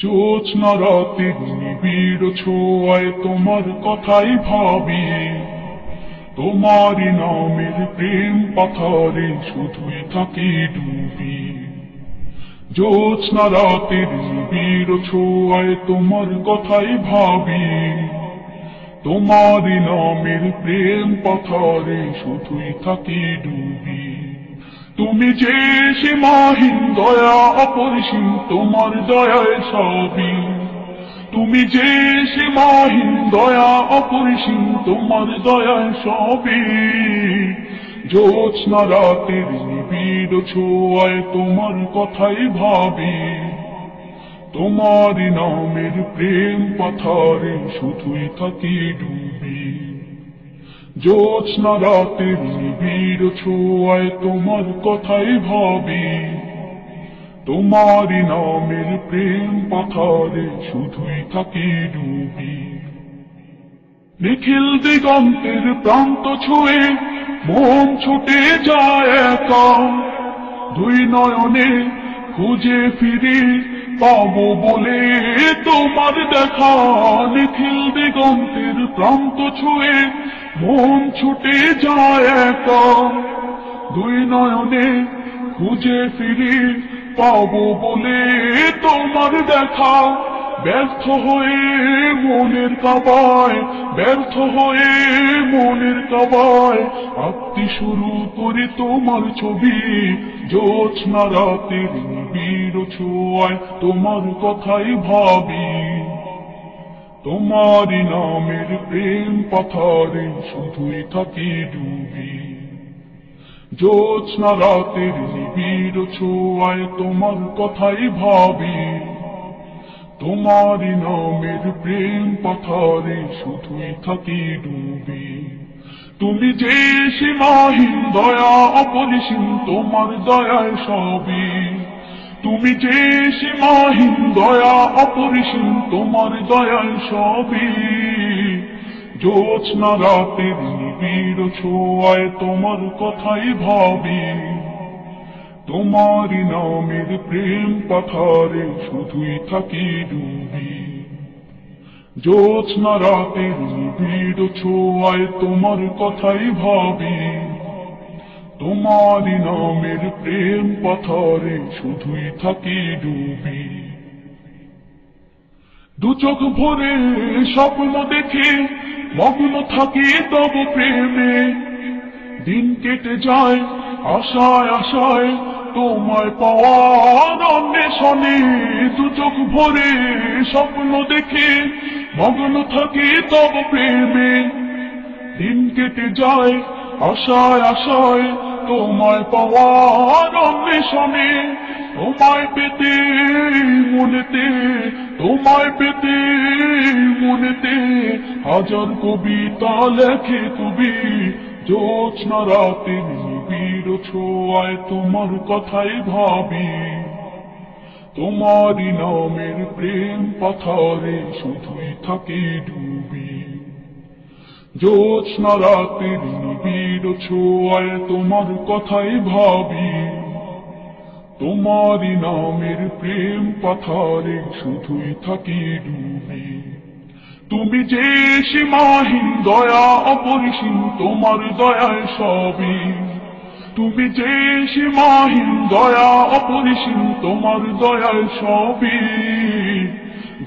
জ্যোৎস্না রাতের নিবিড় ছোঁয়ায় তোমার কথাই ভাবি, তোমারই নামের প্রেম পাথরে শুধুই থাকি ডুবি। জ্যোৎস্না রাতের নিবিড় ছোঁয়ায় তোমার কথাই ভাবি, তোমারই নামের প্রেম পাথরে শুধুই থাকি ডুবি। তুমি যে সীমাহীন দয়া অপরিসীম, তোমার দয়ায় সবই। তুমি যে সীমাহীন দয়া অপরিসীম, তোমার দয়ায় সবই। জ্যোৎস্না রাতের নিবিড় ছোঁয়ায় তোমার কথাই ভাবি, তোমারই নামের প্রেম পাথরে শুধুই থাকি ডুবি। জ্যোৎস্না রাতের নিবিড় ছোঁয়ায় তোমার কথাই ভাবি, তোমারই নামের প্রেম পাথরে শুধুই থাকি ডুবি। নিখিল দিগন্তের প্রান্ত ছুঁয়ে মন ছুটে যায় একা, দুই নয়নে খুঁজে ফিরে পাবো বলে তোমার দেখা। নিখিল দিগন্তের প্রান্ত ছুঁয়ে মন ছুটে যায় একা, দুই নয়নে খুঁজে ফিরে পাবো বলে তোমার দেখা। ব্যর্থ হয়ে মনের কাবায়, ব্যর্থ হয়ে মনের কাবায় আঁকতে শুরু করি তোমার ছবি। জ্যোৎস্না রাতের নিবিড় ছোঁয়ায় তোমার কথাই ভাবি, তোমারই নামের প্রেম পাথরে শুধুই থাকি ডুবি। জ্যোৎস্না রাতের নিবিড় ছোঁয়ায় তোমার কথাই ভাবি, তোমারই নামের প্রেম পাথরে শুধুই থাকি ডুবি। তুমি যে সীমাহীন দয়া অপরিসীম, তোমার দয়ায় সবই। তুমি যে সীমাহীন দয়া অপরিসীম, তোমার দয়ায় সবই। জ্যোৎস্না রাতের নিবিড় ছোঁয়ায় তোমার কথাই ভাবি, তোমারই নামের প্রেম পাথরে শুধুই থাকি ডুবি। জ্যোৎস্না রাতের নিবিড় ছোঁয়ায় তোমার কথাই ভাবি, তোমারই নামের প্রেম পাথরে শুধুই থাকি ডুবি। দু চোখ ভরে স্বপ্ন দেখে মগ্ন থাকি তব প্রেমে, দিন কেটে যায় আশায় আশায় তোমায় পাওয়ার অন্বেষণে। দু চোখ ভরে স্বপ্ন দেখে মগ্ন থাকি তব প্রেমে, দিন কেটে যায় আশায় আশায় তোমায় পাওয়ার অন্বেষণে। তোমায় পেতে মনেতে, তোমায় পেতে মনেতে হাজার কবিতা লেখে কবি। জ্যোৎস্না রাতের নিবিড় ছোঁয়ায় তোমার কথাই ভাবি, তোমারই নামের প্রেম পাথরে শুধুই থাকি ডুবি। জ্যোৎস্না রাতের নিবিড় ছোঁয়ায় তোমার কথাই ভাবি, তোমারই নামের প্রেম পাথরে শুধুই থাকি ডুবি। তুমি যে সীমাহীন দয়া অপরিসীম, তোমার দয়ায় সবই। তুমি যে সীমাহীন দয়া অপরিসীম, তোমার দয়ায় সবই।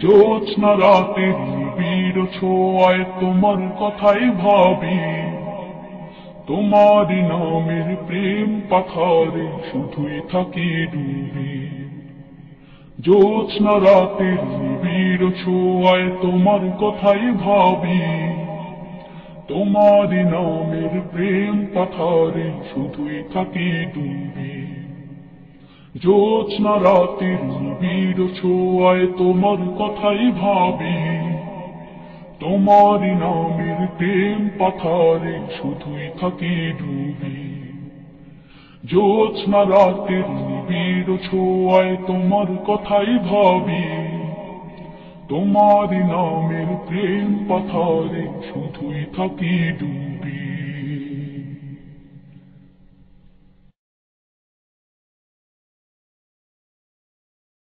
জ্যোৎস্না রাতের নিবিড় ছোঁয়ায় তোমার কথাই ভাবি, তোমারই নামের প্রেম পাথরে শুধুই থাকি ডুবি। জ্যোৎস্না রাতের নিবিড় ছোঁয়ায় তোমার কথাই ভাবি, তোমারই নামের প্রেম পাথরে শুধুই থাকি ডুবি। জ্যোৎস্না রাতের নিবিড় ছোঁয়ায় তোমার কথাই ভাবি, তোমারই নামের প্রেম পাথরে শুধুই থাকি ডুবি। জ্যোৎস্না রাতের নিবিড় ছোঁয়ায় তোমার কথাই ভাবি, তোমারই নামের প্রেম পাথরে শুধুই থাকি ডুবি।